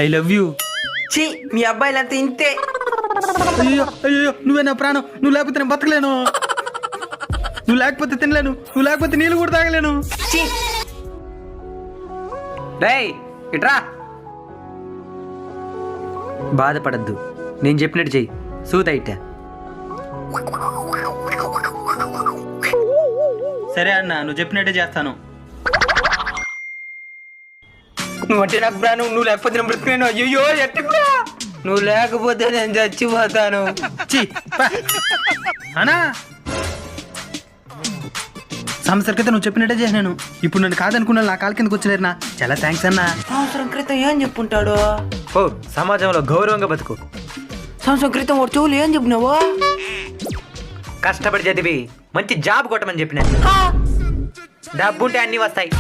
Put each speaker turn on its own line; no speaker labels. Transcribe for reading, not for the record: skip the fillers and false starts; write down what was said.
I love you.
ఛీ మీ అబ్బాయిలంతా ఇంతే.
అయ్యో అయ్యో, నువ్వే నా ప్రాణం. నువ్వు లేకపోతే నేను బతకలేను. నువ్వు లేకపోతే తినలేను. నువ్వు లేకపోతే నీళ్ళు కూడా తాగలేను.
ఛీ రేయ్ ఇట్రా. బాధపడద్దు, నేను చెప్పినట్టు చెయ్యి. సూత ఇట్టా.
సరే అన్న, నువ్వు చెప్పినట్టే చేస్తాను.
నువ్వంటే నాకు ప్రాణం. నువ్వు లేకపోతే నేను బ్రతికినాను. అయ్యో ఎట్టా. నువ్వు లేకపోతే నేను చచ్చిపోతాను.
ఛీ, పా. అన్నా, సంవత్సరం క్రితం నువ్వు చెప్పినట్టే చేసినాను. ఇప్పుడు నన్ను కాదనుకున్నా నా కాలు కిందకు వచ్చలేరునా. చాలా థ్యాంక్స్ అన్నా.
సంవత్సరం క్రితం ఏం చెప్పుంటాడు?
ఓ, సమాజంలో గౌరవంగా బతుకు.
సంవత్సరం క్రితం వాడు చెవులు ఏం చెప్పినావు?
కష్టపడి చదివి మంచి జాబ్ కొట్టమని చెప్పిన. డబ్బుంటే అన్నీ వస్తాయి.